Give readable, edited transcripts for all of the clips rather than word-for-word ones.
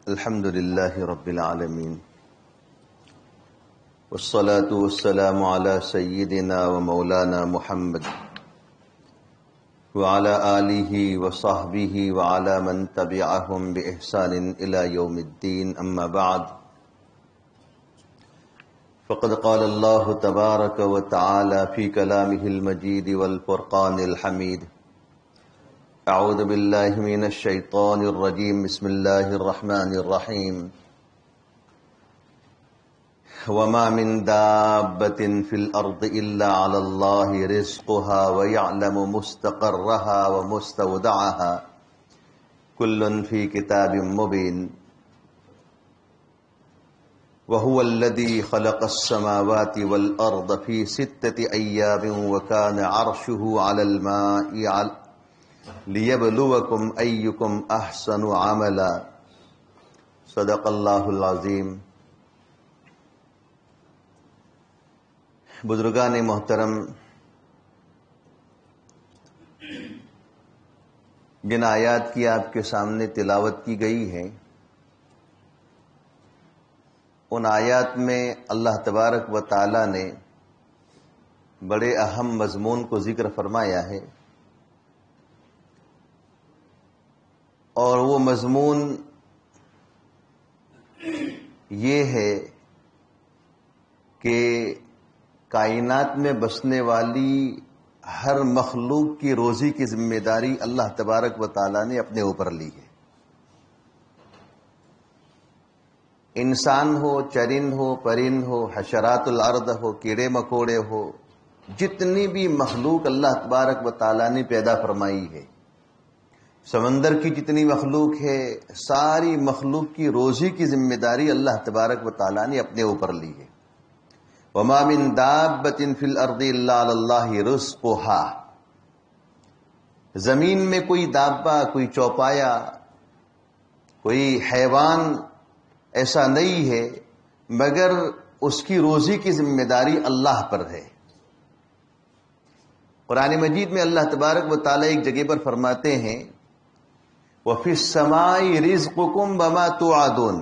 الحمد لله رب العالمين والصلاة والسلام على سيدنا ومولانا محمد وعلى آله وصحبه وعلى من تبعهم بإحسان إلى يوم الدين. أما بعد، فقد قال الله تبارك وتعالى في كلامه المجيد والفرقان الحميد: أعوذ بالله من الشيطان الرجيم. بسم الله الرحمن الرحيم. وما من دابة في الأرض إلا على الله رزقها ويعلم مستقرها ومستودعها كل في كتاب مبين. وهو الذي خلق السماوات والأرض في 6 أيام وكان عرشه على الماء لِيَبْلُوَكُمْ أَيُّكُمْ أَحْسَنُ عَمَلًا. صدق اللہ العظیم. بزرگان محترم، جن آیات کی آپ کے سامنے تلاوت کی گئی ہے، ان آیات میں اللہ تبارک و تعالی نے بڑے اہم مضمون کو ذکر فرمایا ہے، اور وہ مضمون یہ ہے کہ کائنات میں بسنے والی ہر مخلوق کی روزی کی ذمہ داری اللہ تبارک و تعالی نے اپنے اوپر لی ہے. انسان ہو، چرند ہو، پرند ہو، حشرات الارض ہو، کیڑے مکوڑے ہو، جتنی بھی مخلوق اللہ تبارک و تعالی نے پیدا فرمائی ہے، سمندر کی جتنی مخلوق ہے، ساری مخلوق کی روزی کی ذمہ داری اللہ تبارک و تعالی نے اپنے اوپر لی ہے. وما من دابۃ فی الارض الا علی اللہ رزقها. زمین میں کوئی دابہ، کوئی چوپایا، کوئی حیوان ایسا نہیں ہے مگر اس کی روزی کی ذمہ داری اللہ پر ہے. قرآن مجید میں اللہ تبارک و تعالی ایک جگہ پر فرماتے ہیں: وَفِي السَّمَاءِ رِزْقُكُمْ وَمَا تُوعَدُونَ.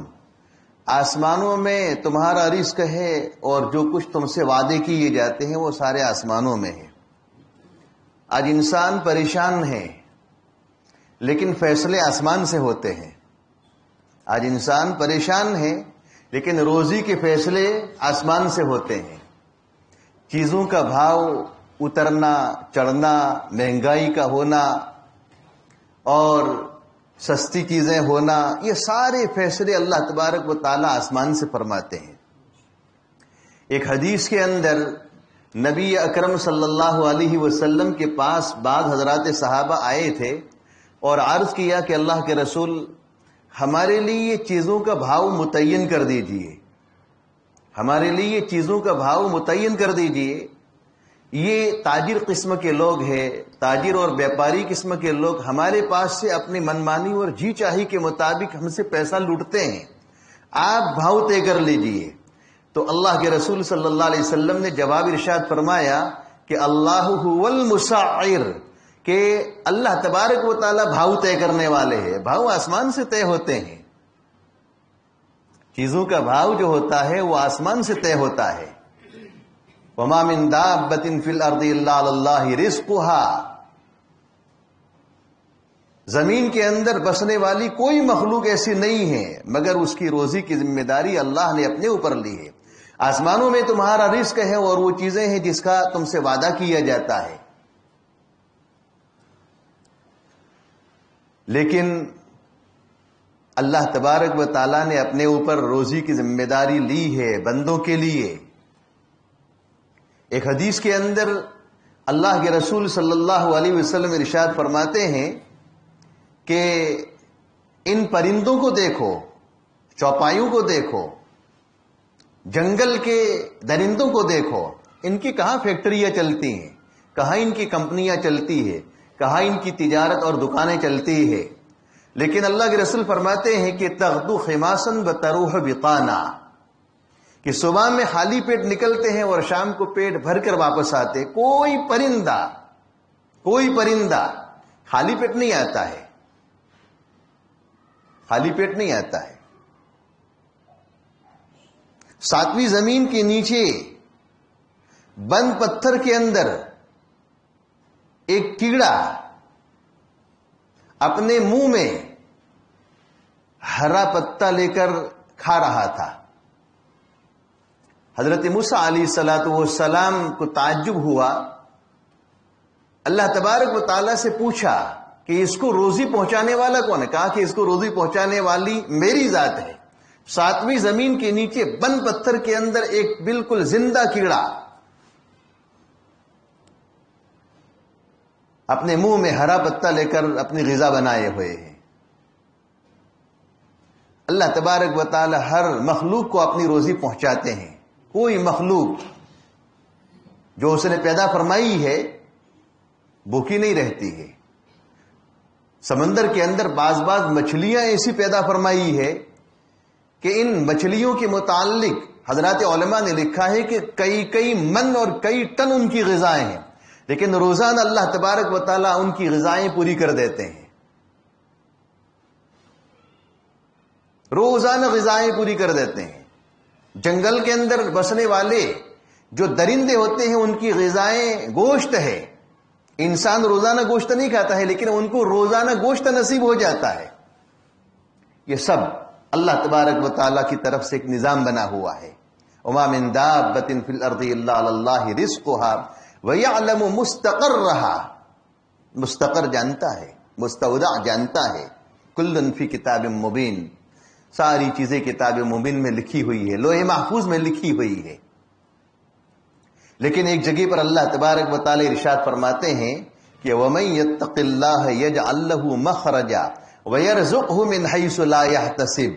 آسمانوں میں تمہارا رزق ہے اور جو کچھ تم سے وعدے کیے جاتے ہیں وہ سارے آسمانوں میں ہیں. آج انسان پریشان ہے لیکن فیصلے آسمان سے ہوتے ہیں. آج انسان پریشان ہے لیکن روزی کے فیصلے آسمان سے ہوتے ہیں. چیزوں کا بھاؤ اترنا، چڑھنا، مہنگائی کا ہونا اور سستی چیزیں ہونا، یہ سارے فیصلے اللہ تبارک و تعالی آسمان سے فرماتے ہیں. ایک حدیث کے اندر نبی اکرم صلی اللہ علیہ وسلم کے پاس بعض حضرات صحابہ آئے تھے اور عرض کیا کہ اللہ کے رسول، ہمارے لیے یہ چیزوں کا بھاؤ متعین کر دیجئے، ہمارے لیے یہ چیزوں کا بھاؤ متعین کر دیجئے. یہ تاجر قسم کے لوگ ہیں، تاجر اور بیپاری قسم کے لوگ ہمارے پاس سے اپنی منمانی اور جی چاہی کے مطابق ہم سے پیسہ لوٹتے ہیں، آپ بھاؤ طے کر لیجئے. تو اللہ کے رسول صلی اللہ علیہ وسلم نے جواب ارشاد فرمایا کہ اللہ هو المسعر، کہ اللہ تبارک و تعالی بھاؤ طے کرنے والے ہیں. بھاؤ آسمان سے طے ہوتے ہیں، چیزوں کا بھاؤ جو ہوتا ہے وہ آسمان سے طے ہوتا ہے. وما من دابۃ فی الارض الا علی اللہ رزقها. زمین کے اندر بسنے والی کوئی مخلوق ایسی نہیں ہے مگر اس کی روزی کی ذمہ داری اللہ نے اپنے اوپر لی ہے. آسمانوں میں تمہارا رزق ہے اور وہ چیزیں ہیں جس کا تم سے وعدہ کیا جاتا ہے. لیکن اللہ تبارک و تعالی نے اپنے اوپر روزی کی ذمہ داری لی ہے بندوں کے لیے. ایک حدیث کے اندر اللہ کے رسول صلی اللہ علیہ وسلم ارشاد فرماتے ہیں کہ ان پرندوں کو دیکھو، چوپایوں کو دیکھو، جنگل کے درندوں کو دیکھو، ان کی کہاں فیکٹریاں چلتی ہیں، کہاں ان کی کمپنیاں چلتی ہیں، کہاں ان کی تجارت اور دکانیں چلتی ہیں. لیکن اللہ کے رسول فرماتے ہیں کہ تغدو خماسا وتروح بطانا، کہ صبح میں خالی پیٹ نکلتے ہیں اور شام کو پیٹ بھر کر واپس آتے. کوئی پرندہ خالی پیٹ نہیں آتا ہے، خالی پیٹ نہیں آتا ہے. ساتویں زمین کے نیچے بند پتھر کے اندر ایک کیڑا اپنے منہ میں ہرا پتا لے کر کھا رہا تھا. حضرت موسیٰ علیہ الصلوۃ والسلام کو تعجب ہوا. اللہ تبارک و تعالیٰ سے پوچھا کہ اس کو روزی پہنچانے والا کون ہے؟ کہا کہ اس کو روزی پہنچانے والی میری ذات ہے. ساتویں زمین کے نیچے بند پتھر کے اندر ایک بالکل زندہ کیڑا اپنے منہ میں ہرا پتا لے کر اپنی غذا بنائے ہوئے ہیں. اللہ تبارک و تعالی ہر مخلوق کو اپنی روزی پہنچاتے ہیں. کوئی مخلوق جو اس نے پیدا فرمائی ہے بھوکی نہیں رہتی ہے. سمندر کے اندر بعض مچھلیاں ایسی پیدا فرمائی ہے کہ ان مچھلیوں کے متعلق حضرات علماء نے لکھا ہے کہ کئی من اور کئی ٹن ان کی غذائیں ہیں، لیکن روزانہ اللہ تبارک و تعالیٰ ان کی غذائیں پوری کر دیتے ہیں. روزانہ غذائیں پوری کر دیتے ہیں. جنگل کے اندر بسنے والے جو درندے ہوتے ہیں ان کی غذائیں گوشت ہے. انسان روزانہ گوشت نہیں کھاتا ہے لیکن ان کو روزانہ گوشت نصیب ہو جاتا ہے. یہ سب اللہ تبارک و تعالیٰ کی طرف سے ایک نظام بنا ہوا ہے. وما من دابۃ فی الارض الا علی اللہ رزقها وَيَعْلَمُ مُسْتَقَرَّهَا. مستقر جانتا ہے، مستودع جانتا ہے. کُلٌّ فی کتاب مبین. ساری چیزیں کتاب مبین میں لکھی ہوئی ہے، لوح محفوظ میں لکھی ہوئی ہے. لیکن ایک جگہ پر اللہ تبارک و تعالی ارشاد فرماتے ہیں کہ وَمَن يَتَّقِ اللَّهَ يَجْعَل لَّهُ مَخْرَجًا وَيَرْزُقْهُ مِنْ حَيْثُ لَا يَحْتَسِبُ.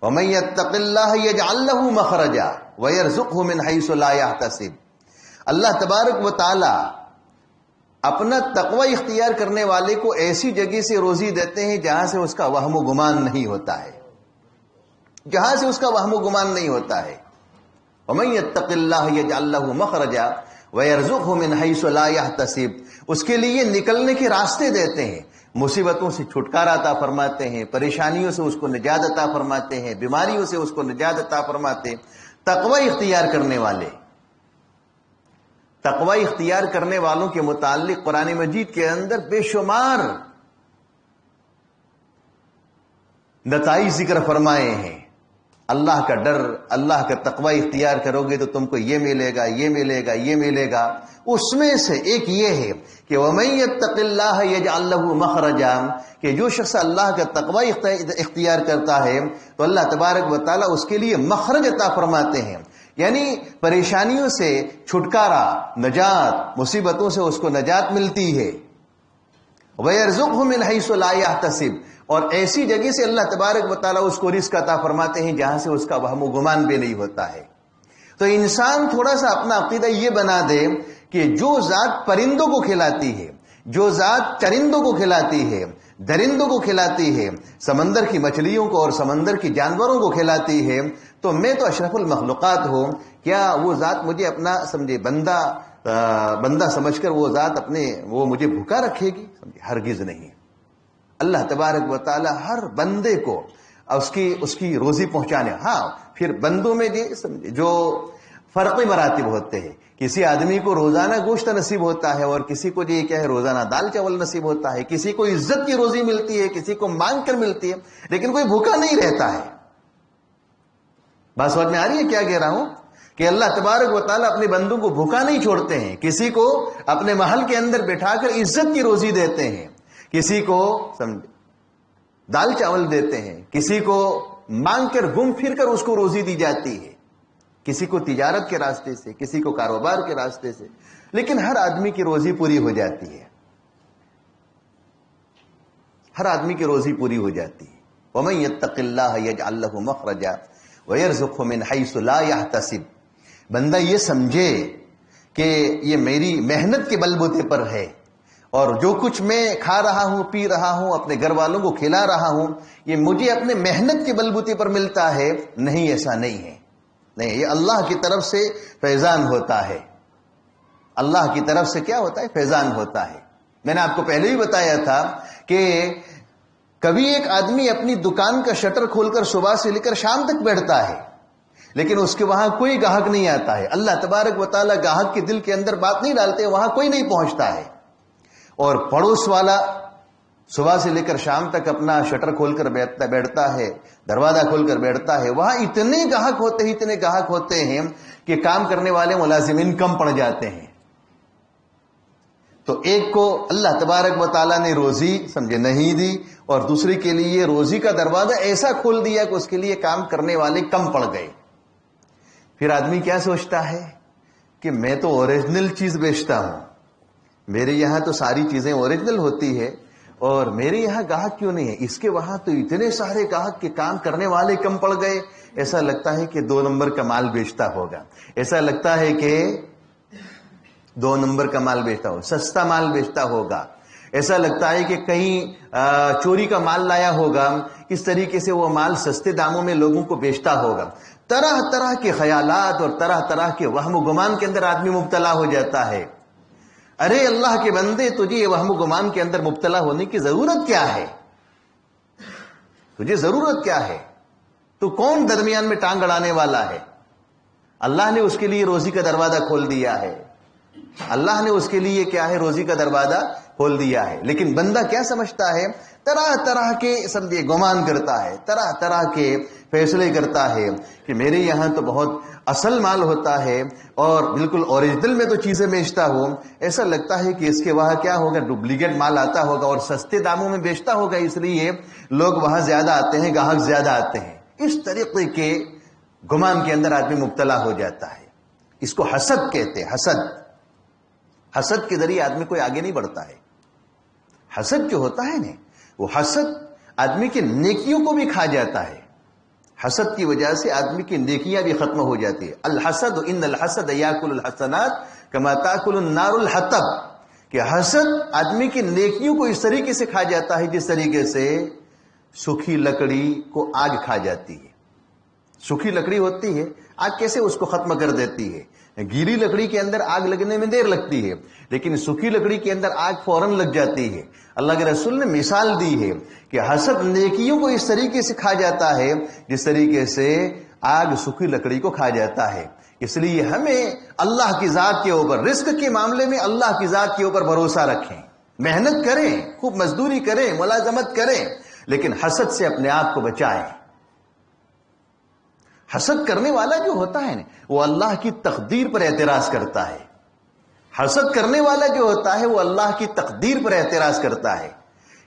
وَمَن يَتَّقِ اللَّهَ يَجْعَل لَّهُ مَخْرَجًا وَيَرْزُقْهُ مِنْ حَيْثُ لَا يَحْتَسِبُ. اللہ تبارک و تعالی اپنا تقوی اختیار کرنے والے کو ایسی جگہ سے روزی دیتے ہیں جہاں سے اس کا وہم و گمان نہیں ہوتا ہے، جہاں سے اس کا وہم و گمان نہیں ہوتا ہے. وَمَن يَتَّقِ اللَّهَ يَجْعَل لَّهُ مَخْرَجًا وَيَرْزُقْهُ مِنْ حَيْثُ لَا يَحْتَسِبُ. اس کے لیے نکلنے کے راستے دیتے ہیں، مصیبتوں سے چھٹکارا عطا فرماتے ہیں، پریشانیوں سے اس کو نجات عطا فرماتے ہیں، بیماریوں سے اس کو نجات عطا فرماتے ہیں. تقوی اختیار کرنے والے، تقوی اختیار کرنے والوں کے متعلق قرآن مجید کے اندر بے شمار نتائج ذکر فرمائے ہیں. اللہ کا ڈر، اللہ کا تقوی اختیار کرو گے تو تم کو یہ ملے گا، یہ ملے گا، یہ ملے گا. اس میں سے ایک یہ ہے کہ وَمَن يَتَّقِ اللَّهَ يَجْعَل لَّهُ مَخْرَجًا، کہ جو شخص اللہ کا تقوی اختیار کرتا ہے تو اللہ تبارک و تعالیٰ اس کے لیے مخرج عطا فرماتے ہیں. یعنی پریشانیوں سے چھٹکارا، نجات، مصیبتوں سے اس کو نجات ملتی ہے. وَيَرْزُقْهُ مِنْ حَيْثُ لَا يَحْتَسِبُ، اور ایسی جگہ سے اللہ تبارک و تعالیٰ اس کو رزق عطا فرماتے ہیں جہاں سے اس کا وہم و گمان بھی نہیں ہوتا ہے. تو انسان تھوڑا سا اپنا عقیدہ یہ بنا دے کہ جو ذات پرندوں کو کھلاتی ہے، جو ذات چرندوں کو کھلاتی ہے، درندوں کو کھلاتی ہے، سمندر کی مچھلیوں کو اور سمندر کی جانوروں کو کھلاتی ہے، تو میں تو اشرف المخلوقات ہوں، کیا وہ ذات مجھے اپنا سمجھے بندہ سمجھ کر وہ ذات وہ مجھے بھوکا رکھے گی؟ ہرگز نہیں. اللہ تبارک و تعالی ہر بندے کو اس کی روزی پہنچانے. ہاں پھر بندوں میں جو فرقی مراتب ہوتے ہیں، کسی آدمی کو روزانہ گوشت نصیب ہوتا ہے اور کسی کو یہ کیا ہے روزانہ دال چاول نصیب ہوتا ہے، کسی کو عزت کی روزی ملتی ہے، کسی کو مانگ کر ملتی ہے، لیکن کوئی بھوکا نہیں رہتا ہے. بات سمجھ میں آ رہی ہے کیا کہہ رہا ہوں؟ کہ اللہ تبارک و تعالیٰ اپنے بندوں کو بھوکا نہیں چھوڑتے ہیں. کسی کو اپنے محل کے اندر بٹھا کر عزت کی روزی دیتے ہیں، کسی کو دال چاول دیتے ہیں، کسی کو مانگ کر گھوم پھر کر اس کو روزی دی جاتی ہے، کسی کو تجارت کے راستے سے، کسی کو کاروبار کے راستے سے، لیکن ہر آدمی کی روزی پوری ہو جاتی ہے. ہر آدمی کی روزی پوری ہو جاتی ہے. وَمَن يَتَّقِ اللَّهَ يَجْعَل لَّهُ مَخْرَجًا وَيَرْزُقْهُ مِنْ حَيْثُ لَا يَحْتَسِبُ. بندہ یہ سمجھے کہ یہ میری محنت کے بل بوتے پر ہے، اور جو کچھ میں کھا رہا ہوں، پی رہا ہوں، اپنے گھر والوں کو کھلا رہا ہوں، یہ مجھے اپنے محنت کے بل بوتے پر ملتا ہے. نہیں، ایسا نہیں ہے. نہیں، یہ اللہ کی طرف سے فیضان ہوتا ہے. اللہ کی طرف سے کیا ہوتا ہے؟ فیضان ہوتا ہے. میں نے آپ کو پہلے بھی بتایا تھا کہ کبھی ایک آدمی اپنی دکان کا شٹر کھول کر صبح سے لے کر شام تک بیٹھتا ہے، لیکن اس کے وہاں کوئی گاہک نہیں آتا ہے. اللہ تبارک و تعالیٰ گاہک کے دل کے اندر بات نہیں ڈالتے, وہاں کوئی نہیں پہنچتا ہے. اور پڑوس والا صبح سے لے کر شام تک اپنا شٹر کھول کر بیٹھتا ہے, دروازہ کھول کر بیٹھتا ہے. وہاں اتنے گاہک ہوتے ہیں کہ کام کرنے والے ملازمین کم پڑ جاتے ہیں. تو ایک کو اللہ تبارک و تعالیٰ نے روزی سمجھے نہیں دی, اور دوسرے کے لیے روزی کا دروازہ ایسا کھول دیا کہ اس کے لیے کام کرنے والے کم پڑ گئے. پھر آدمی کیا سوچتا ہے کہ میں تو اوریجنل چیز بیچتا ہوں, میرے یہاں تو ساری چیزیں اوریجنل ہوتی ہے, اور میرے یہاں گاہک کیوں نہیں ہے؟ اس کے وہاں تو اتنے سارے گاہک کے کام کرنے والے کم پڑ گئے. ایسا لگتا ہے کہ 2 نمبر کا مال بیچتا ہوگا, ایسا لگتا ہے کہ 2 نمبر کا مال بیچتا ہوگا, سستا مال بیچتا ہوگا. ایسا لگتا ہے کہ کہیں چوری کا مال لایا ہوگا, اس طریقے سے وہ مال سستے داموں میں لوگوں کو بیچتا ہوگا. طرح طرح کے خیالات اور طرح طرح کے وہم و گمان کے اندر آدمی مبتلا ہو جاتا ہے. ارے اللہ کے بندے, تجھے یہ وہم و گمان کے اندر مبتلا ہونے کی ضرورت کیا ہے؟ تجھے ضرورت کیا ہے؟ تو کون درمیان میں ٹانگ اڑانے والا ہے؟ اللہ نے اس کے لیے روزی کا دروازہ کھول دیا ہے. اللہ نے اس کے لیے کیا ہے؟ روزی کا دروازہ کھول دیا ہے. لیکن بندہ کیا سمجھتا ہے؟ طرح طرح کے سمجھے گمان کرتا ہے, طرح طرح کے فیصلے کرتا ہے کہ میرے یہاں تو بہت اصل مال ہوتا ہے اور بالکل اوریجنل میں تو چیزیں بیچتا ہوں. ایسا لگتا ہے کہ اس کے وہاں کیا ہوگا؟ ڈپلیکیٹ مال آتا ہوگا اور سستے داموں میں بیچتا ہوگا, اس لیے لوگ وہاں زیادہ آتے ہیں, گاہک زیادہ آتے ہیں. اس طریقے کے گمان کے اندر آدمی مبتلا ہو جاتا ہے. اس کو حسد کہتے ہیں. حسد کے ذریعے آدمی کوئی آگے نہیں بڑھتا ہے. حسد جو ہوتا ہے نا, وہ حسد آدمی کی نیکیوں کو بھی کھا جاتا ہے. حسد کی وجہ سے آدمی کی نیکیاں بھی ختم ہو جاتی ہے. الحسد ان الحسد یاکل الحسنات کما تاکل النار الحطب, کہ حسد آدمی کی نیکیوں کو اس طریقے سے کھا جاتا ہے جس طریقے سے سوکھی لکڑی کو آگ کھا جاتی ہے. سوکھی لکڑی ہوتی ہے, آگ کیسے اس کو ختم کر دیتی ہے؟ گیلی لکڑی کے اندر آگ لگنے میں دیر لگتی ہے, لیکن سوکھی لکڑی کے اندر آگ فوراً لگ جاتی ہے. اللہ کے رسول نے مثال دی ہے کہ حسد نیکیوں کو اس طریقے سے کھا جاتا ہے جس طریقے سے آگ سوکھی لکڑی کو کھا جاتا ہے. اس لیے ہمیں اللہ کی ذات کے اوپر, رزق کے معاملے میں اللہ کی ذات کے اوپر بھروسہ رکھیں, محنت کریں, خوب مزدوری کریں, ملازمت کریں, لیکن حسد سے اپنے آپ کو بچائیں. حسد کرنے والا جو ہوتا ہے نا, وہ اللہ کی تقدیر پر اعتراض کرتا ہے. حسد کرنے والا جو ہوتا ہے وہ اللہ کی تقدیر پر اعتراض کرتا ہے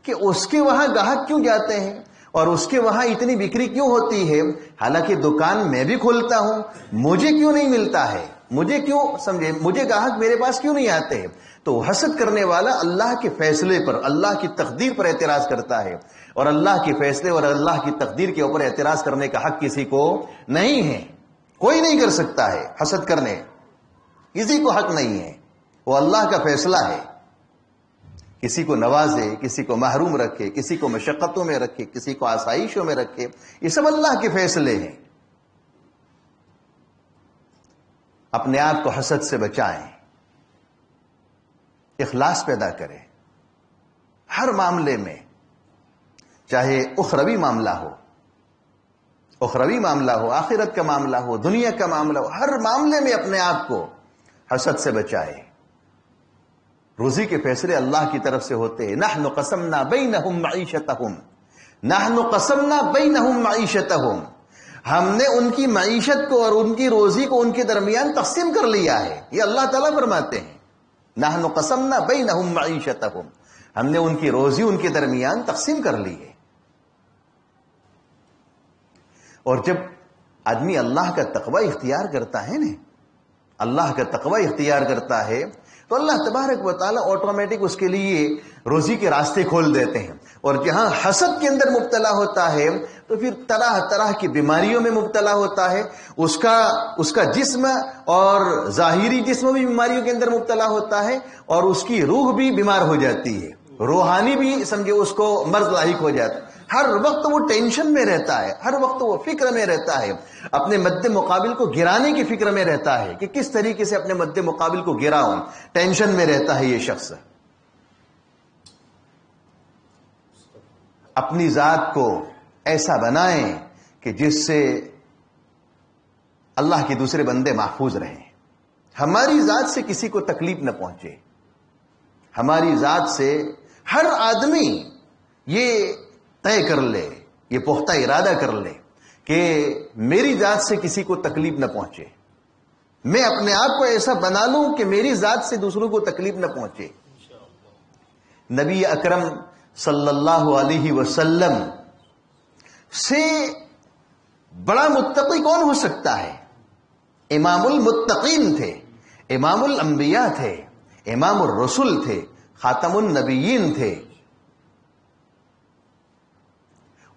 کہ اس کے وہاں گاہک کیوں جاتے ہیں اور اس کے وہاں اتنی بکری کیوں ہوتی ہے, حالانکہ دکان میں بھی کھولتا ہوں, مجھے کیوں نہیں ملتا ہے, مجھے کیوں سمجھے, مجھے گاہک میرے پاس کیوں نہیں آتے ہیں. تو حسد کرنے والا اللہ کے فیصلے پر, اللہ کی تقدیر پر اعتراض کرتا ہے, اور اللہ کے فیصلے اور اللہ کی تقدیر کے اوپر اعتراض کرنے کا حق کسی کو نہیں ہے. کوئی نہیں کر سکتا ہے حسد کرنے, کسی کو حق نہیں ہے. وہ اللہ کا فیصلہ ہے. کسی کو نوازے, کسی کو محروم رکھے, کسی کو مشقتوں میں رکھے, کسی کو آسائشوں میں رکھے, یہ سب اللہ کے فیصلے ہیں. اپنے آپ کو حسد سے بچائیں, اخلاص پیدا کریں ہر معاملے میں, چاہے اخروی معاملہ ہو, آخرت کا معاملہ ہو, دنیا کا معاملہ ہو, ہر معاملے میں اپنے آپ کو حسد سے بچائے. روزی کے فیصلے اللہ کی طرف سے ہوتے ہیں. نحن قسمنا بینہم معیشتہم, ہم نے ان کی معیشت کو اور ان کی روزی کو ان کے درمیان تقسیم کر لیا ہے. یہ اللہ تعالیٰ فرماتے ہیں, نحن قسمنا بینہم معیشتہم, ہم نے ان کی روزی ان کے درمیان تقسیم کر لی ہے. اور جب آدمی اللہ کا تقوی اختیار کرتا ہے نا, اللہ کا تقوی اختیار کرتا ہے, تو اللہ تبارک و تعالیٰ آٹومیٹک اس کے لیے روزی کے راستے کھول دیتے ہیں. اور جہاں حسد کے اندر مبتلا ہوتا ہے تو پھر طرح طرح کی بیماریوں میں مبتلا ہوتا ہے. اس کا جسم اور ظاہری جسم بھی بیماریوں کے اندر مبتلا ہوتا ہے, اور اس کی روح بھی بیمار ہو جاتی ہے, روحانی بھی سمجھے اس کو مرض لاحق ہو جاتا ہے. ہر وقت وہ ٹینشن میں رہتا ہے, ہر وقت وہ فکر میں رہتا ہے, اپنے مد مقابل کو گرانے کی فکر میں رہتا ہے کہ کس طریقے سے اپنے مد مقابل کو گراؤں. ٹینشن میں رہتا ہے یہ شخص. اپنی ذات کو ایسا بنائیں کہ جس سے اللہ کے دوسرے بندے محفوظ رہیں، ہماری ذات سے کسی کو تکلیف نہ پہنچے. ہماری ذات سے ہر آدمی یہ طے کر لے، یہ پختہ ارادہ کر لے کہ میری ذات سے کسی کو تکلیف نہ پہنچے. میں اپنے آپ کو ایسا بنا لوں کہ میری ذات سے دوسروں کو تکلیف نہ پہنچے. نبی اکرم صلی اللہ علیہ وسلم سے بڑا متقی کون ہو سکتا ہے؟ امام المتقین تھے، امام الانبیاء تھے، امام الرسل تھے، خاتم النبیین تھے.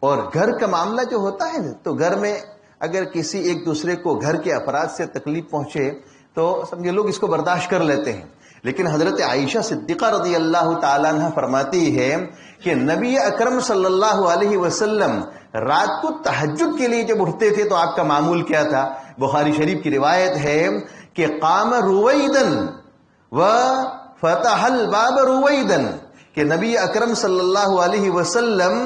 اور گھر کا معاملہ جو ہوتا ہے تو گھر میں اگر کسی ایک دوسرے کو گھر کے افراد سے تکلیف پہنچے تو سمجھے لوگ اس کو برداشت کر لیتے ہیں. لیکن حضرت عائشہ صدیقہ رضی اللہ تعالیٰ عنہ فرماتی ہے کہ نبی اکرم صلی اللہ علیہ وسلم رات کو تہجد کے لیے جب اٹھتے تھے تو آپ کا معمول کیا تھا؟ بخاری شریف کی روایت ہے کہ قام رویدن و فتح الباب رویدن، کہ نبی اکرم صلی اللہ علیہ وسلم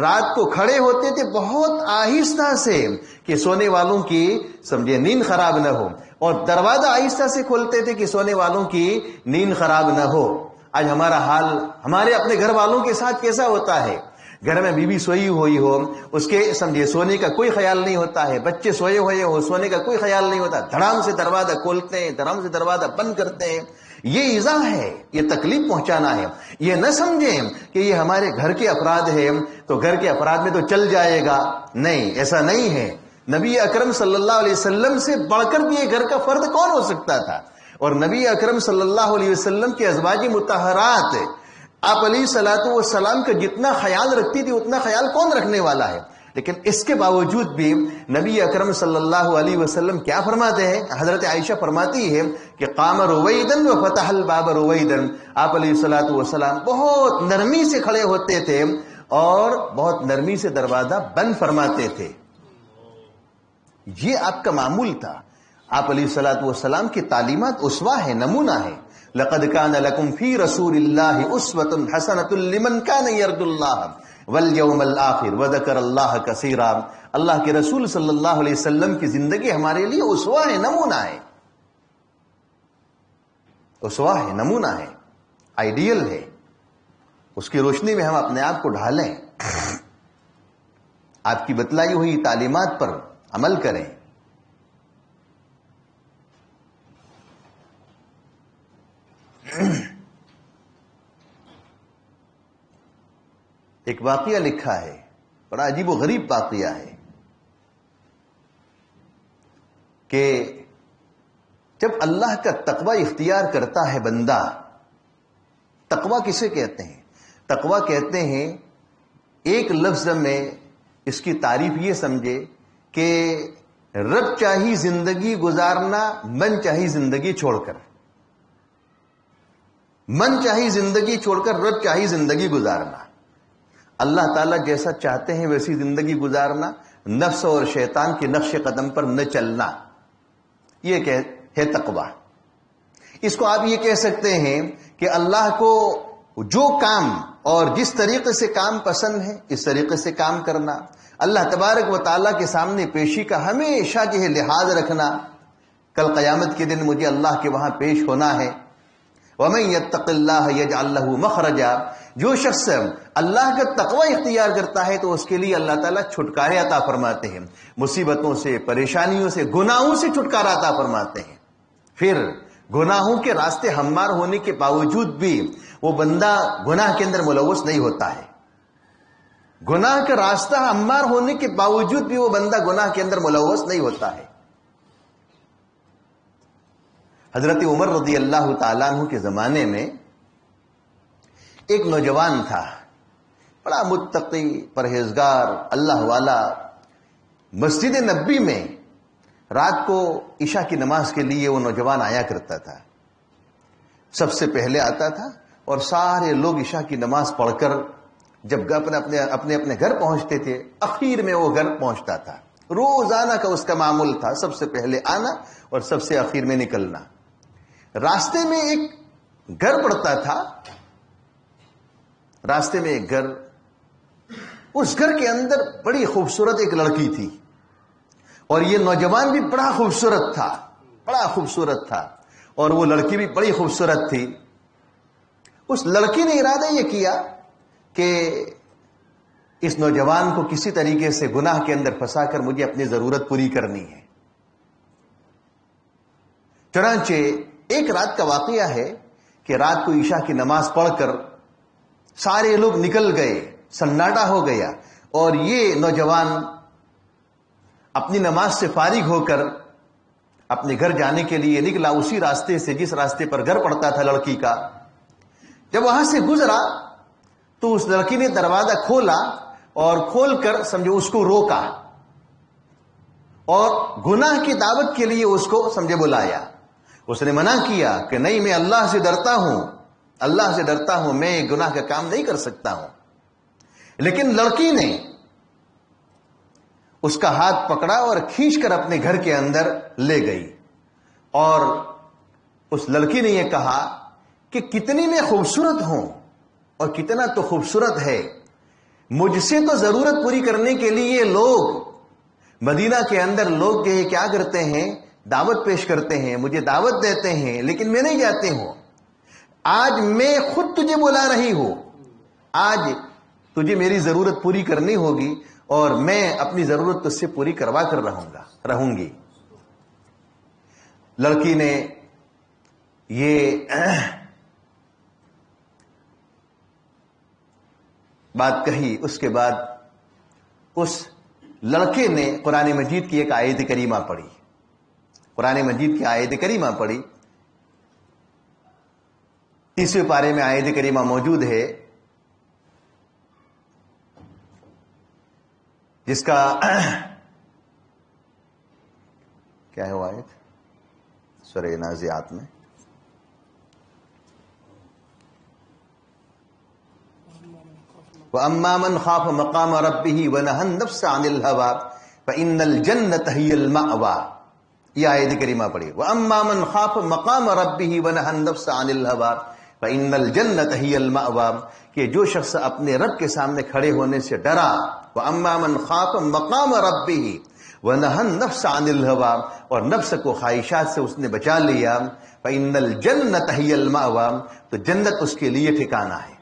رات کو کھڑے ہوتے تھے بہت آہستہ سے کہ سونے والوں کی سمجھے نیند خراب نہ ہو، اور دروازہ آہستہ سے کھولتے تھے کہ سونے والوں کی نیند خراب نہ ہو. آج ہمارا حال ہمارے اپنے گھر والوں کے ساتھ کیسا ہوتا ہے؟ گھر میں بیوی سوئی ہوئی ہو، اس کے سمجھے سونے کا کوئی خیال نہیں ہوتا ہے، بچے سوئے ہوئے ہو، سونے کا کوئی خیال نہیں ہوتا، دھڑام سے دروازہ کھولتے ہیں، دھڑام سے دروازہ بند کرتے ہیں. یہ ایذا ہے، یہ تکلیف پہنچانا ہے. یہ نہ سمجھیں کہ یہ ہمارے گھر کے افراد ہیں تو گھر کے افراد میں تو چل جائے گا. نہیں، ایسا نہیں ہے. نبی اکرم صلی اللہ علیہ وسلم سے بڑھ کر بھی یہ گھر کا فرد کون ہو سکتا تھا؟ اور نبی اکرم صلی اللہ علیہ وسلم کے ازواج مطہرات آپ علیہ الصلوۃ والسلام کا جتنا خیال رکھتی تھی اتنا خیال کون رکھنے والا ہے؟ لیکن اس کے باوجود بھی نبی اکرم صلی اللہ علیہ وسلم کیا فرماتے ہیں؟ حضرت عائشہ فرماتی ہے کہ قام رویدن و فتح الباب رویدن، آپ علیہ الصلوۃ والسلام بہت نرمی سے کھڑے ہوتے تھے اور بہت نرمی سے دروازہ بند فرماتے تھے. یہ آپ کا معمول تھا. آپ علیہ الصلوۃ والسلام کی تعلیمات اسوہ ہے، نمونہ ہے. لقد كان لكم في رسول الله اسوة حسنة لمن كان يرجو الله واليوم الآخر وذكر الله كثيرا. اللہ کے رسول صلی اللہ علیہ وسلم کی زندگی ہمارے لیے اسوہ ہے، نمونہ ہے. اسوہ ہے، نمونہ ہے، آئیڈیل ہے. اس کی روشنی میں ہم اپنے آپ کو ڈھالیں، آپ کی بتلائی ہوئی تعلیمات پر عمل کریں. ایک واقعہ لکھا ہے، بڑا عجیب و غریب واقعہ ہے کہ جب اللہ کا تقوی اختیار کرتا ہے بندہ، تقوی کسے کہتے ہیں؟ تقوی کہتے ہیں ایک لفظ میں اس کی تعریف یہ سمجھے کہ رب چاہی زندگی گزارنا، من چاہی زندگی چھوڑ کر، من چاہی زندگی چھوڑ کر رب چاہی زندگی گزارنا. اللہ تعالیٰ جیسا چاہتے ہیں ویسی زندگی گزارنا، نفس اور شیطان کے نقش قدم پر نہ چلنا، یہ ہے تقوی. اس کو آپ یہ کہہ سکتے ہیں کہ اللہ کو جو کام اور جس طریقے سے کام پسند ہے اس طریقے سے کام کرنا، اللہ تبارک و تعالیٰ کے سامنے پیشی کا ہمیشہ جو ہے لحاظ رکھنا. کل قیامت کے دن مجھے اللہ کے وہاں پیش ہونا ہے. وَمَن يَتَّقِ اللَّهَ يَجْعَلْ لَهُ مَخْرَجًا، جو شخص اللہ کا تقوی اختیار کرتا ہے تو اس کے لیے اللہ تعالیٰ چھٹکارے عطا فرماتے ہیں، مصیبتوں سے، پریشانیوں سے، گناہوں سے چھٹکارا عطا فرماتے ہیں. پھر گناہوں کے راستے ہموار ہونے کے باوجود بھی وہ بندہ گناہ کے اندر ملوث نہیں ہوتا ہے. گناہ کا راستہ ہموار ہونے کے باوجود بھی وہ بندہ گناہ کے اندر ملوث نہیں ہوتا ہے. حضرت عمر رضی اللہ تعالیٰ عنہ کے زمانے میں ایک نوجوان تھا، بڑا متقی، پرہیزگار، اللہ والا. مسجد نبی میں رات کو عشاء کی نماز کے لیے وہ نوجوان آیا کرتا تھا. سب سے پہلے آتا تھا اور سارے لوگ عشاء کی نماز پڑھ کر جب اپنے گھر پہنچتے تھے اخیر میں وہ گھر پہنچتا تھا. روزانہ کا اس کا معمول تھا، سب سے پہلے آنا اور سب سے اخیر میں نکلنا. راستے میں ایک گھر پڑتا تھا، راستے میں ایک گھر، اس گھر کے اندر بڑی خوبصورت ایک لڑکی تھی. اور یہ نوجوان بھی بڑا خوبصورت تھا، بڑا خوبصورت تھا، اور وہ لڑکی بھی بڑی خوبصورت تھی۔ اس لڑکی نے ارادہ یہ کیا کہ اس نوجوان کو کسی طریقے سے گناہ کے اندر پھنسا کر مجھے اپنی ضرورت پوری کرنی ہے۔ چنانچہ ایک رات کا واقعہ ہے کہ رات کو عشاء کی نماز پڑھ کر سارے لوگ نکل گئے، سناٹا ہو گیا، اور یہ نوجوان اپنی نماز سے فارغ ہو کر اپنے گھر جانے کے لیے نکلا، اسی راستے سے جس راستے پر گھر پڑتا تھا لڑکی کا۔ جب وہاں سے گزرا تو اس لڑکی نے دروازہ کھولا، اور کھول کر سمجھو اس کو روکا، اور گناہ کی دعوت کے لیے اس کو سمجھے بلایا۔ اس نے منع کیا کہ نہیں، میں اللہ سے ڈرتا ہوں، اللہ سے ڈرتا ہوں، میں گناہ کا کام نہیں کر سکتا ہوں۔ لیکن لڑکی نے اس کا ہاتھ پکڑا اور کھینچ کر اپنے گھر کے اندر لے گئی، اور اس لڑکی نے یہ کہا کہ کتنی میں خوبصورت ہوں، اور کتنا تو خوبصورت ہے، مجھ سے تو ضرورت پوری کرنے کے لیے لوگ مدینہ کے اندر لوگ جو کیا کرتے ہیں، دعوت پیش کرتے ہیں، مجھے دعوت دیتے ہیں، لیکن میں نہیں جاتی ہوں۔ آج میں خود تجھے بلا رہی ہوں، آج تجھے میری ضرورت پوری کرنی ہوگی، اور میں اپنی ضرورت تجھ سے پوری کروا کر رہوں گی۔ لڑکی نے یہ بات کہی، اس کے بعد اس لڑکے نے قرآن مجید کی ایک آیت کریمہ پڑھی، قرآن مجید کی آیت کریمہ پڑھی۔ 30ویں پارے میں آیت کریمہ موجود ہے، جس کا کیا ہے وہ آیت سورہ نازعات میں؟ وَأَمَّا مَنْ خَافَ مَقَامَ رَبِّهِ وَنَهَى النَّفْسَ عَنِ الْهَوَىٰ فَإِنَّ الْجَنَّةَ هِيَ الْمَأْوَىٰ۔ یہ آیت کریمہ پڑھی، وَأَمَّا مَنْ خَافَ مَقَامَ رَبِّهِ وَنَهَى النَّفْسَ عَنِ الْهَوَىٰ فَإِنَّ الْجَنَّةَ هِيَ الْمَأْوَىٰ، کہ جو شخص اپنے رب کے سامنے کھڑے ہونے سے ڈرا، وَأَمَّا مَنْ خَافَ مَقَامَ رَبِّهِ وَنَهَى النَّفْسَ عَنِ الْهَوَىٰ، اور نفس کو خواہشات سے اس نے بچا لیا، فَإِنَّ الْجَنَّةَ هِيَ الْمَأْوَىٰ، تو جنت اس کے لیے ٹھکانہ ہے۔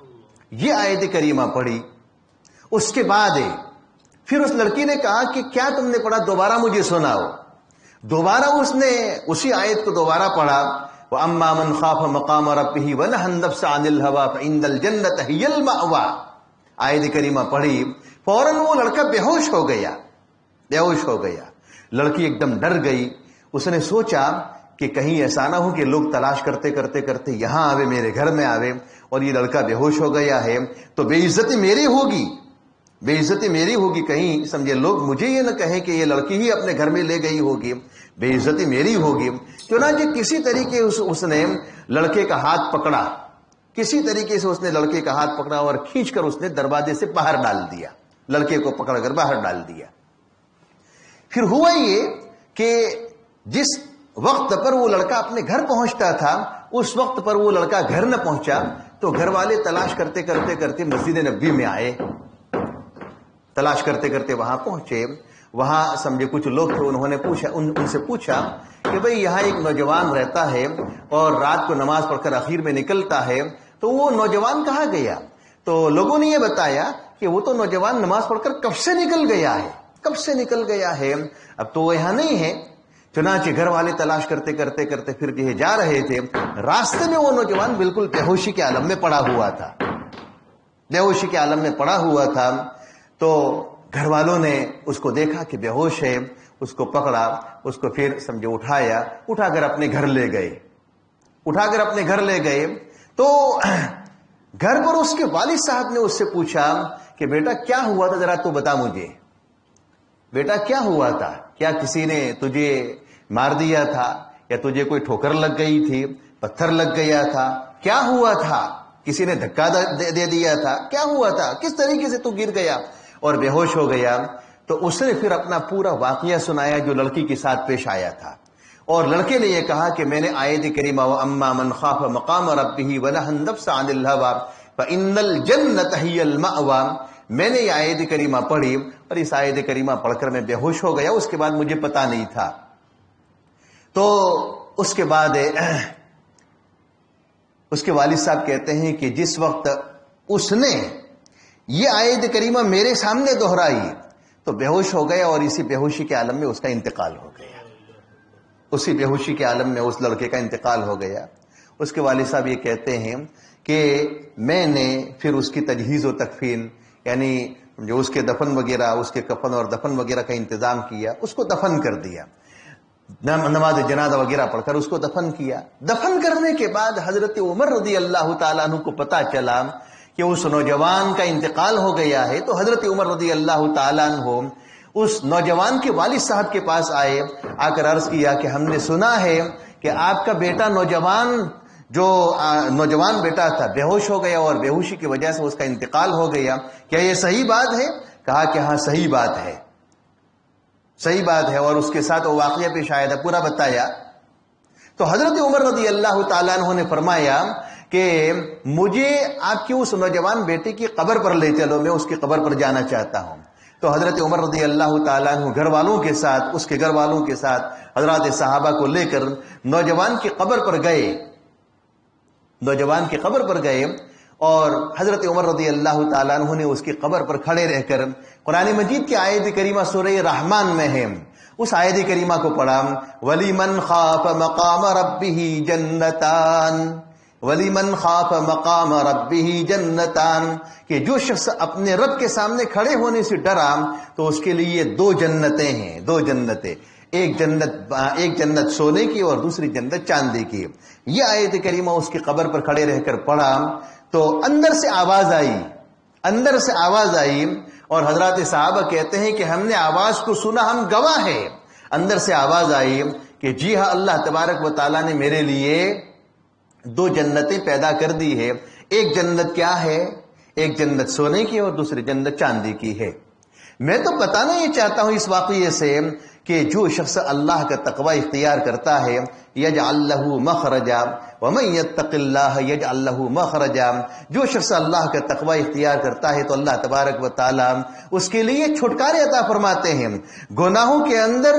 یہ آیت کریمہ پڑھی، اس کے بعد پھر اس لڑکی نے کہا کہ کیا تم نے پڑھا، دوبارہ مجھے سناؤ۔ دوبارہ اس نے اسی آیت کو دوبارہ پڑھا، وَأَمَّا مَنْ خَافَ مَقَامَ رَبِّهِ وَنَهَى النَّفْسَ عَنِ الْهَوَىٰ فَإِنَّ الْجَنَّةَ هِيَ الْمَأْوَىٰ، آیت کریمہ پڑھی، فوراً وہ لڑکا بے ہوش ہو گیا، بے ہوش ہو گیا۔ لڑکی ایک دم ڈر گئی، اس نے سوچا کہ کہیں ایسا نہ ہو کہ لوگ تلاش کرتے کرتے کرتے یہاں آوے، میرے گھر میں آوے، اور یہ لڑکا بے ہوش ہو گیا ہے تو بے عزتی میری ہوگی، بے عزتی میری ہوگی، کہیں سمجھے لوگ مجھے یہ نہ کہیں کہ یہ لڑکی ہی اپنے گھر میں لے گئی ہوگی، بے عزتی میری ہوگی۔ چنانچہ کسی طریقے اس نے لڑکے کا ہاتھ پکڑا، کسی طریقے سے اس نے لڑکے کا ہاتھ پکڑا اور کھینچ کر اس نے دروازے سے باہر ڈال دیا، لڑکے کو پکڑ کر باہر ڈال دیا۔ پھر ہوا یہ کہ جس وقت پر وہ لڑکا اپنے گھر پہنچتا تھا، اس وقت پر وہ لڑکا گھر نہ پہنچا، تو گھر والے تلاش کرتے کرتے کرتے مسجد نبوی میں آئے، تلاش کرتے کرتے وہاں پہنچے۔ وہاں سمجھے کچھ لوگ تھے، انہوں نے پوچھا، ان سے پوچھا کہ بھئی یہاں ایک نوجوان رہتا ہے اور رات کو نماز پڑھ کر اخیر میں نکلتا ہے، تو وہ نوجوان کہاں گیا؟ تو لوگوں نے یہ بتایا کہ وہ تو نوجوان نماز پڑھ کر کب سے نکل گیا ہے، کب سے نکل گیا ہے، اب تو وہ یہاں نہیں ہے۔ چنانچہ گھر والے تلاش کرتے کرتے کرتے پھر جو جا رہے تھے، راستے میں وہ نوجوان بالکل بے ہوشی کے عالم میں پڑا ہوا تھا، بے ہوشی کے عالم میں پڑا ہوا تھا۔ تو گھر والوں نے اس کو دیکھا کہ بے ہوش ہے، اس کو پکڑا، اس کو پھر سمجھو اٹھایا، اٹھا کر اپنے گھر لے گئے، اٹھا کر اپنے گھر لے گئے۔ تو گھر پر اس کے والد صاحب نے اس سے پوچھا کہ بیٹا کیا ہوا تھا، ذرا تو بتا مجھے، بیٹا کیا ہوا تھا، کیا کسی نے تجھے مار دیا تھا، یا تجھے کوئی ٹھوکر لگ گئی تھی، پتھر لگ گیا تھا، کیا ہوا تھا، کسی نے دھکا دے دیا تھا، کیا ہوا تھا، کس طریقے سے تو گر گیا اور بے ہوش ہو گیا؟ تو اس نے پھر اپنا پورا واقعہ سنایا جو لڑکی کے ساتھ پیش آیا تھا، اور لڑکے نے یہ کہا کہ میں نے آیت کریمہ وَأَمَّا مَنْ خَافَ مَقَامَ رَبِّهِ وَنَهَى النَّفْسَ عَنِ الْهَوَىٰ فَإِنَّ الْجَنَّةَ هِيَ الْمَأْوَىٰ، میں نے یہ آیت کریمہ پڑھی اور اس آیت کریمہ پڑھ کر میں بے ہوش ہو گیا، اس کے بعد مجھے پتا نہیں تھا۔ تو اس کے بعد اس کے والد صاحب کہتے ہیں کہ جس وقت اس نے یہ آیت کریمہ میرے سامنے دہرائی تو بے ہوش ہو گیا، اور اسی بے ہوشی کے عالم میں اس کا انتقال ہو گیا۔ اسی بے ہوشی کے عالم میں اس لڑکے کا انتقال ہو گیا۔ اس کے والد صاحب یہ کہتے ہیں کہ میں نے پھر اس کی تجہیز و تکفین، یعنی جو اس کے دفن وغیرہ، اس کے کفن اور دفن وغیرہ کا انتظام کیا، اس کو دفن کر دیا، نماز جنازہ وغیرہ پڑھ کر اس کو دفن کیا۔ دفن کرنے کے بعد حضرت عمر رضی اللہ تعالیٰ عنہ کو پتا چلا کہ اس نوجوان کا انتقال ہو گیا ہے، تو حضرت عمر رضی اللہ تعالیٰ عنہ اس نوجوان کے والد صاحب کے پاس آئے، آ کر عرض کیا کہ ہم نے سنا ہے کہ آپ کا بیٹا نوجوان بیٹا تھا، بے ہوش ہو گیا اور بے ہوشی کی وجہ سے اس کا انتقال ہو گیا، کیا یہ صحیح بات ہے؟ کہا کہ ہاں صحیح بات ہے، صحیح بات ہے، اور اس کے ساتھ وہ واقعہ پیش آیا تھا، پورا بتایا۔ تو حضرت عمر رضی اللہ تعالیٰ عنہ نے فرمایا کہ مجھے آپ کی اس نوجوان بیٹے کی قبر پر لے چلو، میں اس کی قبر پر جانا چاہتا ہوں۔ تو حضرت عمر رضی اللہ تعالیٰ عنہ گھر والوں کے ساتھ، اس کے گھر والوں کے ساتھ حضرات صحابہ کو لے کر نوجوان کی قبر پر گئے، نوجوان کی قبر پر گئے، اور حضرت عمر رضی اللہ تعالیٰ عنہ نے اس کی قبر پر کھڑے رہ کر قرآن مجید کی آیت کریمہ سورہ رحمان میں ہے، اس آیت کریمہ کو پڑھا، وَلِمَنْ خَافَ مَقَامَ رَبِّهِ جَنَّتَانِ، وَلِمَنْ خَافَ مَقَامَ رَبِّهِ جَنَّتَانِ، کہ جو شخص اپنے رب کے سامنے کھڑے ہونے سے ڈرا تو اس کے لیے دو جنتیں ہیں، دو جنتیں، ایک جنت سونے کی اور دوسری جنت چاندی کی۔ یہ آیت کریمہ اس کی قبر پر کھڑے رہ کر پڑھا تو اندر سے آواز آئی، اور حضرات صحابہ کہتے ہیں کہ ہم نے آواز کو سنا، ہم گواہ ہیں، اندر سے آواز آئی کہ جی ہاں، اللہ تبارک و تعالیٰ نے میرے لیے دو جنتیں پیدا کر دی ہے، ایک جنت کیا ہے؟ ایک جنت سونے کی اور دوسری جنت چاندی کی ہے۔ میں تو بتانا یہ چاہتا ہوں اس واقعے سے کہ جو شخص اللہ کا تقوی اختیار کرتا ہے، یجعل لہ مخرجا ومن یتق اللہ یجعل لہ مخرجا، جو شخص اللہ کا تقوی اختیار کرتا ہے تو اللہ تبارک و تعالی اس کے لیے چھٹکارے عطا فرماتے ہیں۔ گناہوں کے اندر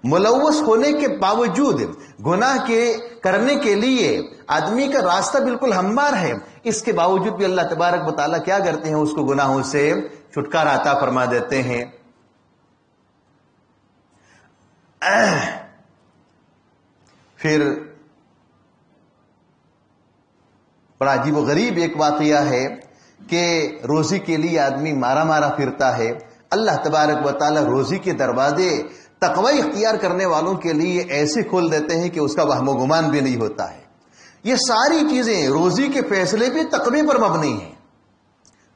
ملوث ہونے کے باوجود گناہ کے کرنے کے لیے آدمی کا راستہ بالکل ہموار ہے، اس کے باوجود بھی اللہ تبارک و تعالی کیا کرتے ہیں؟ اس کو گناہوں سے چھٹکارا عطا فرما دیتے ہیں۔ پھر بڑا عجیب و غریب ایک واقعہ ہے کہ روزی کے لیے آدمی مارا پھرتا ہے، اللہ تبارک و تعالی روزی کے دروازے تقوی اختیار کرنے والوں کے لیے ایسے کھول دیتے ہیں کہ اس کا وہم و گمان بھی نہیں ہوتا ہے۔ یہ ساری چیزیں روزی کے فیصلے بھی تقوی پر مبنی ہیں،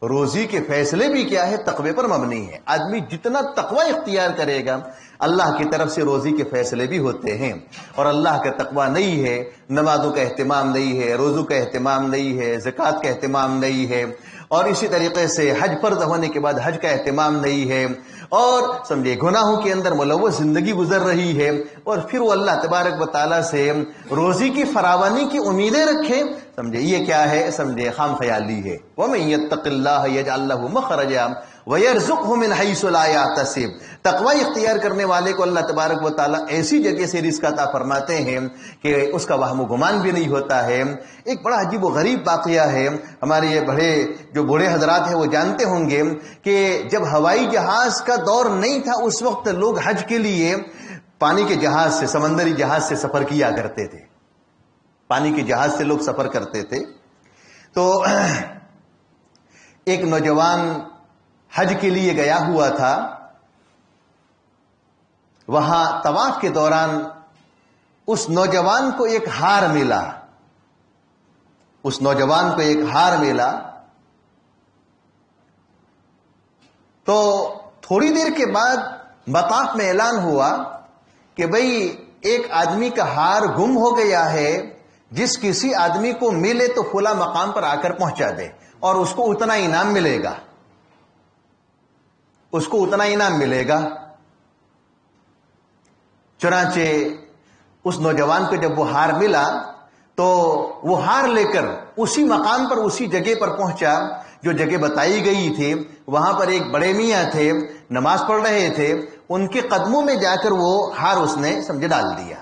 روزی کے فیصلے بھی کیا ہے؟ تقوی پر مبنی ہے۔ آدمی جتنا تقوی اختیار کرے گا اللہ کی طرف سے روزی کے فیصلے بھی ہوتے ہیں، اور اللہ کا تقوی نہیں ہے، نمازوں کا اہتمام نہیں ہے، روزوں کا اہتمام نہیں ہے، زکوٰۃ کا اہتمام نہیں ہے، اور اسی طریقے سے حج فرض ہونے کے بعد حج کا اہتمام نہیں ہے، اور سمجھے گناہوں کے اندر ملوث زندگی گزر رہی ہے، اور پھر وہ اللہ تبارک و تعالیٰ سے روزی کی فراوانی کی امیدیں رکھے، سمجھے یہ کیا ہے؟ سمجھے خام خیالی ہے۔ وَمَن يَتَّقِ اللَّهَ يَجْعَل لَّهُ مَخْرَجًا وَيَرْزُقْهُ مِنْ حَيْثُ لَا يَحْتَسِبُ، تقوی اختیار کرنے والے کو اللہ تبارک و تعالیٰ ایسی جگہ سے رزق عطا فرماتے ہیں کہ اس کا وہم و گمان بھی نہیں ہوتا ہے۔ ایک بڑا عجیب و غریب واقعہ ہے، ہمارے یہ بوڑھے حضرات ہیں وہ جانتے ہوں گے کہ جب ہوائی جہاز کا دور نہیں تھا اس وقت لوگ حج کے لیے پانی کے جہاز سے، سمندری جہاز سے سفر کیا کرتے تھے، پانی کے جہاز سے لوگ سفر کرتے تھے۔ تو ایک نوجوان حج کے لیے گیا ہوا تھا، وہاں طواف کے دوران اس نوجوان کو ایک ہار ملا، اس نوجوان کو ایک ہار ملا۔ تو تھوڑی دیر کے بعد مطاف میں اعلان ہوا کہ بھئی ایک آدمی کا ہار گم ہو گیا ہے، جس کسی آدمی کو ملے تو فلاں مقام پر آ کر پہنچا دے اور اس کو اتنا انعام ملے گا، اس کو اتنا انعام ملے گا۔ چنانچہ اس نوجوان کو جب وہ ہار ملا تو وہ ہار لے کر اسی مقام پر، اسی جگہ پر پہنچا جو جگہ بتائی گئی تھی وہاں پر ایک بڑے میاں تھے، نماز پڑھ رہے تھے، ان کے قدموں میں جا کر وہ ہار اس نے سمجھے ڈال دیا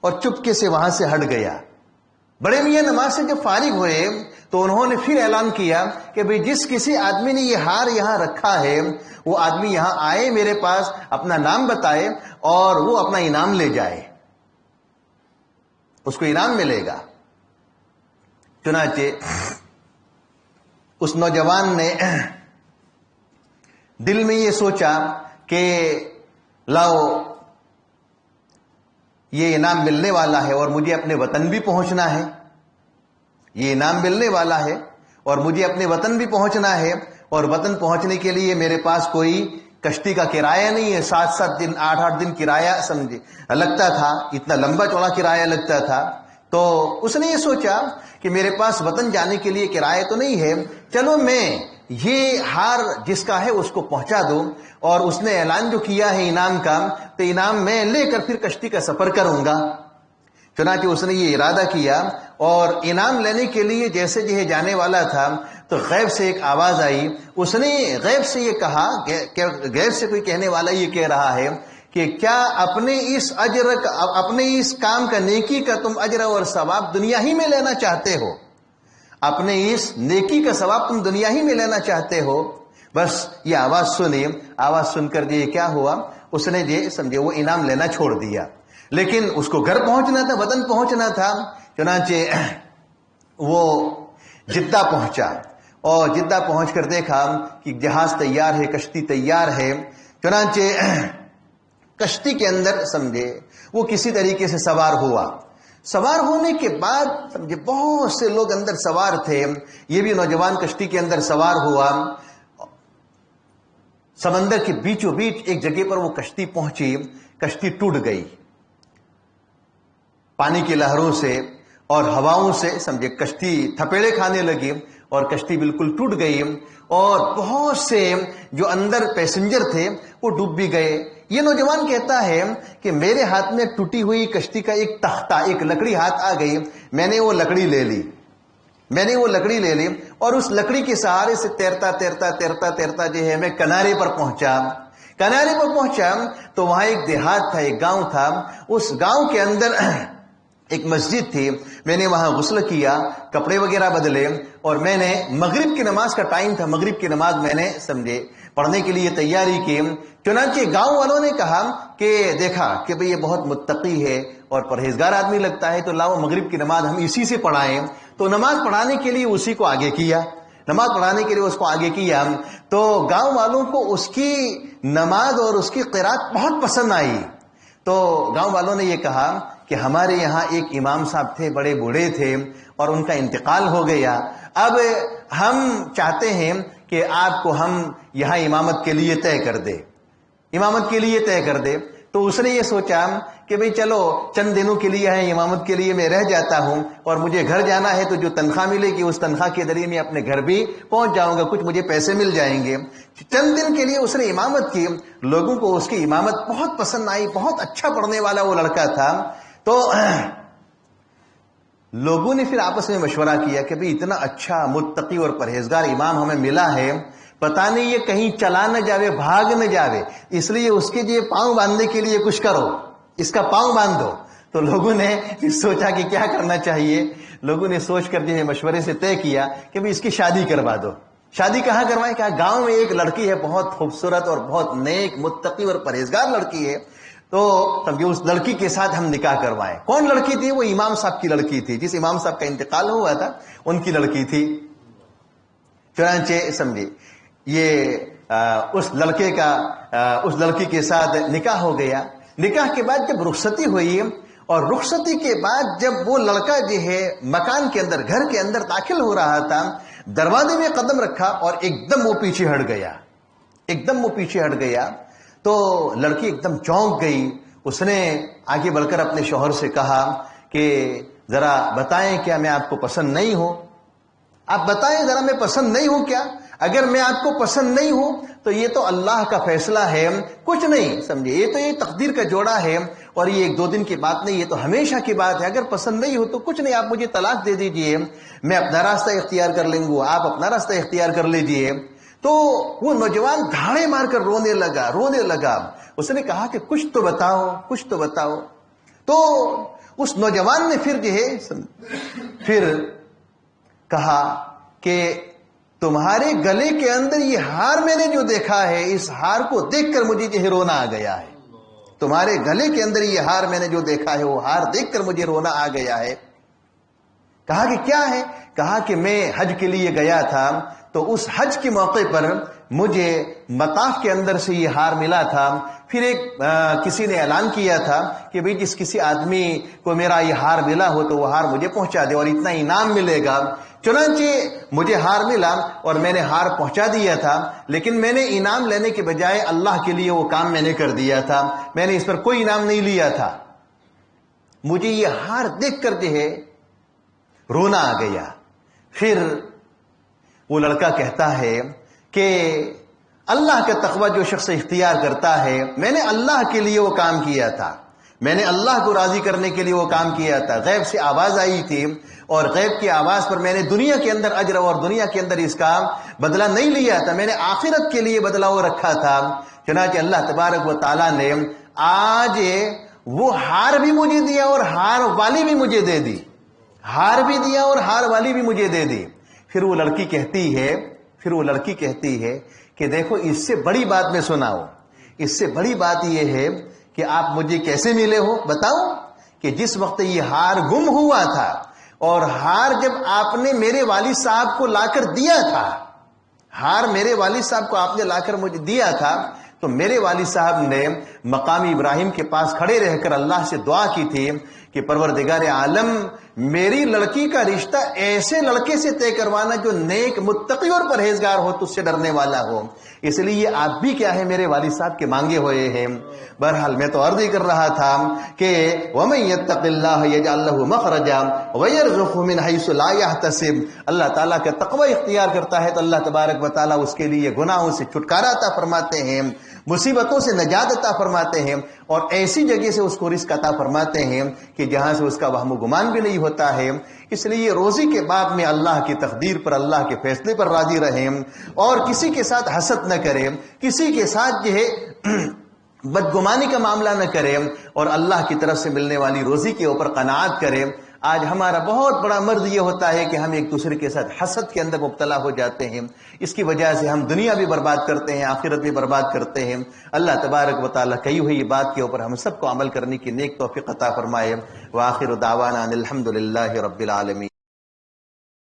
اور چپکے سے وہاں سے ہٹ گیا۔ بڑے میاں نماز سے جب فارغ ہوئے تو انہوں نے پھر اعلان کیا کہ بھئی جس کسی آدمی نے یہ ہار یہاں رکھا ہے وہ آدمی یہاں آئے، میرے پاس اپنا نام بتائے اور وہ اپنا انعام لے جائے، اس کو انعام ملے گا۔ چنانچہ اس نوجوان نے دل میں یہ سوچا کہ لاؤ یہ انعام ملنے والا ہے اور مجھے اپنے وطن بھی پہنچنا ہے، یہ انعام ملنے والا ہے اور مجھے اپنے وطن بھی پہنچنا ہے، اور وطن پہنچنے کے لیے میرے پاس کوئی کشتی کا کرایہ نہیں ہے۔ 7 دن 8 دن کرایہ سمجھے لگتا تھا، اتنا لمبا چوڑا کرایہ لگتا تھا۔ تو اس نے یہ سوچا کہ میرے پاس وطن جانے کے لیے کرایہ تو نہیں ہے، چلو میں یہ ہار جس کا ہے اس کو پہنچا دوں، اور اس نے اعلان جو کیا ہے انعام کا، تو انعام میں لے کر پھر کشتی کا سفر کروں گا۔ چنانچہ اس نے یہ ارادہ کیا اور انعام لینے کے لیے جیسے جو جانے والا تھا تو غیب سے ایک آواز آئی۔ اس نے غیب سے یہ کہا کہ غیب سے کوئی کہنے والا یہ کہہ رہا ہے کہ کیا اپنے اس کام کا نیکی کا تم اجر اور ثواب دنیا ہی میں لینا چاہتے ہو؟ اپنے اس نیکی کا ثواب تم دنیا ہی میں لینا چاہتے ہو؟ بس یہ آواز سنی، آواز سن کر یہ کیا ہوا، اس نے یہ سمجھے وہ انعام لینا چھوڑ دیا، لیکن اس کو گھر پہنچنا تھا، وطن پہنچنا تھا۔ چنانچہ وہ جدہ پہنچا اور جدہ پہنچ کر دیکھا کہ جہاز تیار ہے، کشتی تیار ہے۔ چنانچہ کشتی کے اندر سمجھے وہ کسی طریقے سے سوار ہوا۔ سوار ہونے کے بعد سمجھے بہت سے لوگ اندر سوار تھے، یہ بھی نوجوان کشتی کے اندر سوار ہوا۔ سمندر کے بیچوں بیچ ایک جگہ پر وہ کشتی پہنچی، کشتی ٹوٹ گئی پانی کی لہروں سے اور ہواؤں سے، سمجھے کشتی تھپیڑے کھانے لگی اور کشتی بالکل ٹوٹ گئی، اور بہت سے جو اندر پیسنجر تھے وہ ڈوب بھی گئے۔ یہ نوجوان کہتا ہے کہ میرے ہاتھ میں ٹوٹی ہوئی کشتی کا ایک تختہ، ایک لکڑی ہاتھ آ گئی، میں نے وہ لکڑی لے لی اور اس لکڑی کے سہارے سے تیرتا جو ہے میں کنارے پر پہنچا تو وہاں ایک دیہات تھا، ایک گاؤں تھا۔ اس گاؤں کے اندر ایک مسجد تھی، میں نے وہاں غسل کیا، کپڑے وغیرہ بدلے، اور میں نے مغرب کی نماز کا ٹائم تھا، مغرب کی نماز میں نے سمجھے پڑھنے کے لیے تیاری کی۔ چنانچہ گاؤں والوں نے کہا کہ دیکھا کہ بھئی یہ بہت متقی ہے اور پرہیزگار آدمی لگتا ہے، تو لاؤ مغرب کی نماز ہم اسی سے پڑھائیں۔ تو نماز پڑھانے کے لیے اسی کو آگے کیا، تو گاؤں والوں کو اس کی نماز اور اس کی قرات بہت پسند آئی۔ تو گاؤں والوں نے یہ کہا کہ ہمارے یہاں ایک امام صاحب تھے، بڑے بوڑھے تھے اور ان کا انتقال ہو گیا، اب ہم چاہتے ہیں کہ آپ کو ہم یہاں امامت کے لیے طے کر دے۔ تو اس نے یہ سوچا کہ بھئی چلو چند دنوں کے لیے ہے امامت کے لیے میں رہ جاتا ہوں، اور مجھے گھر جانا ہے تو جو تنخواہ ملے گی اس تنخواہ کے ذریعے میں اپنے گھر بھی پہنچ جاؤں گا، کچھ مجھے پیسے مل جائیں گے۔ چند دن کے لیے اس نے امامت کی، لوگوں کو اس کی امامت بہت پسند آئی، بہت اچھا پڑھنے والا وہ لڑکا تھا۔ تو لوگوں نے پھر آپس میں مشورہ کیا کہ بھئی اتنا اچھا متقی اور پرہیزگار امام ہمیں ملا ہے، پتہ نہیں یہ کہیں چلا نہ جاوے، بھاگ نہ جاوے، اس لیے اس کے لیے پاؤں باندھنے کے لیے کچھ کرو، اس کا پاؤں باندھ دو۔ تو لوگوں نے پھر سوچا کہ کیا کرنا چاہیے، لوگوں نے سوچ کر جو ہے مشورے سے طے کیا کہ بھئی اس کی شادی کروا دو۔ شادی کہاں کروائیں؟ کہا گاؤں میں ایک لڑکی ہے بہت خوبصورت اور بہت نیک متقی اور پرہیزگار لڑکی ہے، تو سمجھے اس لڑکی کے ساتھ ہم نکاح کروائیں۔ کون لڑکی تھی؟ وہ امام صاحب کی لڑکی تھی، جس امام صاحب کا انتقال ہوا تھا ان کی لڑکی تھی۔ چنانچہ سمجھے یہ اس لڑکی کے ساتھ نکاح ہو گیا۔ نکاح کے بعد جب رخصتی ہوئی، اور رخصتی کے بعد جب وہ لڑکا جو ہے مکان کے اندر، گھر کے اندر داخل ہو رہا تھا، دروازے میں قدم رکھا اور ایک دم وہ پیچھے ہٹ گیا، تو لڑکی ایک دم چونک گئی۔ اس نے آگے بڑھ کر اپنے شوہر سے کہا کہ ذرا بتائیں کیا میں آپ کو پسند نہیں ہوں؟ آپ بتائیں ذرا میں پسند نہیں ہوں کیا؟ اگر میں آپ کو پسند نہیں ہوں تو یہ تو اللہ کا فیصلہ ہے، کچھ نہیں سمجھے، یہ تو یہ تقدیر کا جوڑا ہے، اور یہ 1-2 دن کی بات نہیں، یہ تو ہمیشہ کی بات ہے۔ اگر پسند نہیں ہو تو کچھ نہیں، آپ مجھے طلاق دے دیجئے، میں اپنا راستہ اختیار کر لیں گے، آپ اپنا راستہ اختیار کر لیجئے۔ تو وہ نوجوان دھاڑے مار کر رونے لگا۔ اس نے کہا کہ کچھ تو بتاؤ۔ تو اس نوجوان نے پھر کہا کہ تمہارے گلے کے اندر یہ ہار میں نے جو دیکھا ہے، اس ہار کو دیکھ کر مجھے جو ہے رونا آ گیا ہے۔ تمہارے گلے کے اندر یہ ہار میں نے جو دیکھا ہے، وہ ہار دیکھ کر مجھے رونا آ گیا ہے۔ کہا کہ کیا ہے؟ کہا کہ میں حج کے لیے گیا تھا، تو اس حج کے موقع پر مجھے مطاف کے اندر سے یہ ہار ملا تھا۔ پھر کسی نے اعلان کیا تھا کہ بھئی جس کسی آدمی کو میرا یہ ہار ملا ہو تو وہ ہار مجھے پہنچا دے اور اتنا انعام ملے گا۔ چنانچہ مجھے ہار ملا اور میں نے ہار پہنچا دیا تھا، لیکن میں نے انعام لینے کے بجائے اللہ کے لیے وہ کام میں نے کر دیا تھا، میں نے اس پر کوئی انعام نہیں لیا تھا۔ مجھے یہ ہار دیکھ کر جو ہے رونا آ گیا۔ پھر وہ لڑکا کہتا ہے کہ اللہ کا تقوی جو شخص اختیار کرتا ہے، میں نے اللہ کے لیے وہ کام کیا تھا، میں نے اللہ کو راضی کرنے کے لیے وہ کام کیا تھا۔ غیب سے آواز آئی تھی اور غیب کی آواز پر میں نے دنیا کے اندر اجر اور دنیا کے اندر اس کا بدلہ نہیں لیا تھا، میں نے آخرت کے لیے بدلہ وہ رکھا تھا۔ چنانچہ اللہ تبارک و تعالیٰ نے آج وہ ہار بھی مجھے دیا اور ہار والی بھی مجھے دے دی، ہار بھی دیا اور ہار والی بھی مجھے دے دی۔ پھر وہ لڑکی کہتی ہے کہ دیکھو اس سے بڑی بات میں سناؤ، اس سے بڑی بات یہ ہے کہ آپ مجھے کیسے ملے ہو، بتاؤ کہ جس وقت یہ ہار گم ہوا تھا اور ہار جب آپ نے میرے والد صاحب کو لا کر دیا تھا، ہار میرے والد صاحب کو آپ نے لا کر مجھے دیا تھا، تو میرے والد صاحب نے مقام ابراہیم کے پاس کھڑے رہ کر اللہ سے دعا کی تھی کہ پروردگار عالم میری لڑکی کا رشتہ ایسے لڑکے سے طے کروانا جو نیک متقی اور پرہیزگار ہو، تجھ سے ڈرنے والا ہو۔ اس لیے آپ بھی کیا ہے میرے والد صاحب کے مانگے ہوئے ہیں۔ بہرحال میں تو عرض ہی کر رہا تھا کہ وَمَن يَتَّقِ اللَّهَ يَجْعَل لَّهُ مَخْرَجًا وَيَرْزُقْهُ مِنْ حَيْثُ لَا يَحْتَسِبُ۔ اللہ تعالیٰ کا تقوی اختیار کرتا ہے تو اللہ تبارک و تعالیٰ اس کے لیے گناہوں سے چھٹکارا عطا فرماتے ہیں، مصیبتوں سے نجات عطا فرماتے ہیں، اور ایسی جگہ سے اس کو رزق عطا فرماتے ہیں کہ جہاں سے اس کا وہم و گمان بھی نہیں ہوتا ہے۔ اس لیے روزی کے بعد میں اللہ کی تقدیر پر، اللہ کے فیصلے پر راضی رہیں اور کسی کے ساتھ حسد نہ کریں، کسی کے ساتھ جو ہے بدگمانی کا معاملہ نہ کریں، اور اللہ کی طرف سے ملنے والی روزی کے اوپر قناعت کریں۔ آج ہمارا بہت بڑا مرض یہ ہوتا ہے کہ ہم ایک دوسرے کے ساتھ حسد کے اندر مبتلا ہو جاتے ہیں، اس کی وجہ سے ہم دنیا بھی برباد کرتے ہیں، آخرت بھی برباد کرتے ہیں۔ اللہ تبارک و تعالیٰ کہی ہوئی بات کے اوپر ہم سب کو عمل کرنے کی نیک توفیق عطا فرمائے۔ وآخر دعوانا ان الحمد للہ رب العالمین۔